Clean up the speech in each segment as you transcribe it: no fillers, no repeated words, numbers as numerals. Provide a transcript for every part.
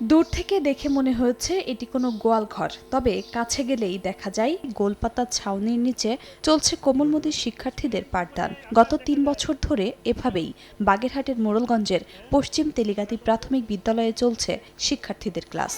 দূর থেকে দেখে মনে হয়েছে এটি কোনো গোয়াল ঘর, তবে কাছে গেলেই দেখা যায় গোলপাতার ছাউনির নিচে চলছে কোমলমতি শিক্ষার্থীদের পাঠদান। গত ৩ বছর ধরে এভাবেই বাগেরহাটের মোড়লগঞ্জের পশ্চিম তেলিগাতি প্রাথমিক বিদ্যালয়ে চলছে শিক্ষার্থীদের ক্লাস।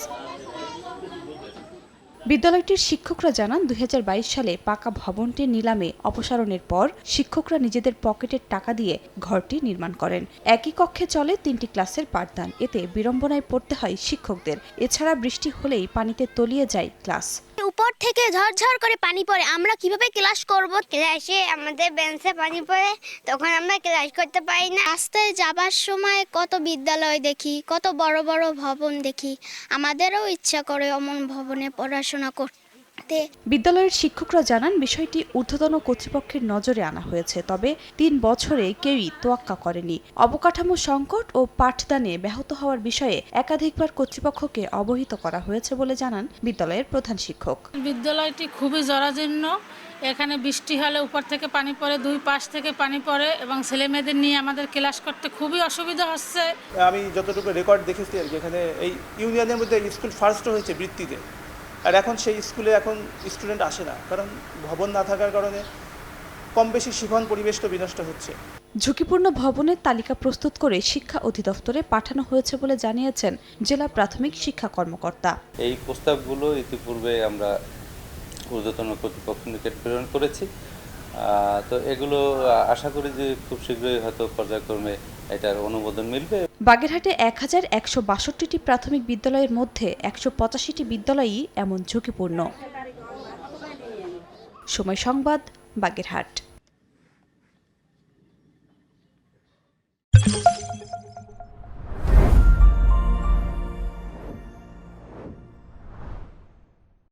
বিদ্যালয়টির শিক্ষকরা জানান, ২০২২ সালে পাকা ভবনটির নিলামে অপসারণের পর শিক্ষকরা নিজেদের পকেটের টাকা দিয়ে ঘরটি নির্মাণ করেন। একই কক্ষে চলে ৩টি ক্লাসের পাঠদান। এতে বিড়ম্বনায় পড়তে হয় শিক্ষকদের। এছাড়া বৃষ্টি হলেই পানিতে তলিয়ে যায় ক্লাস। উপর থেকে ঝরঝর করে পানি পড়ে, আমরা কিভাবে ক্লাস করব? ক্লাসে আমাদের বেঞ্চে পানি পড়ে, তখন আমরা ক্লাস করতে পারি না। রাস্তায় যাবার সময় কত বিদ্যালয় দেখি, কত বড় বড় ভবন দেখি, আমাদেরও ইচ্ছা করে অমন ভবনে পড়াশোনা করতে। বিদ্যালয়ের শিক্ষকরা জানান, বিষয়টি ঊর্ধ্বতন কর্তৃপক্ষের নজরে আনা হয়েছে, তবে ৩ বছরে কেউই তোয়াক্কা করেনি। অবকাঠামো সংকট ও পাঠদানে ব্যাহত হওয়ার বিষয়ে একাধিকবার কর্তৃপক্ষকে অবহিত করা হয়েছে বলে জানান বিদ্যালয়ের প্রধান শিক্ষক। বিদ্যালয়টি খুবই জরাজীর্ণ। এখানে বৃষ্টি হলে উপর থেকে পানি পড়ে, দুই পাশ থেকে পানি পড়ে এবং ছেলেমেয়েদের নিয়ে আমাদের ক্লাস করতে খুবই অসুবিধা হচ্ছে। আমি যতটুকু রেকর্ড দেখেছি আর কি, এখানে এই ইউনিয়নের মধ্যে স্কুল ফার্স্ট হয়েছে বৃত্তিতে, আর এখন সেই স্কুলে এখন স্টুডেন্ট আসে না, কারণ ভবন না থাকার কারণে কম বেশি শিখন পরিবেশটা বিনষ্ট হচ্ছে। ঝুঁকিপূর্ণ ভবনের তালিকা প্রস্তুত করে শিক্ষা অধিদপ্তরে পাঠানো হয়েছে বলে জানিয়েছেন জেলা প্রাথমিক শিক্ষা কর্মকর্তা। এই প্রস্তাবগুলো ইতিপূর্বে আমরা ঊর্ধ্বতন কর্তৃপক্ষ নিকট প্রেরণ করেছি। তো এগুলো আশা করি যে খুব শীঘ্রই হয়তো পর্যায়ক্রমে এটার অনুমোদন মিলবে। বাগেরহাটে ১,১৬২টি প্রাথমিক বিদ্যালয়ের মধ্যে ১৮৫টি বিদ্যালয়ই এমন ঝুঁকিপূর্ণ। সময় সংবাদ, বাগেরহাট।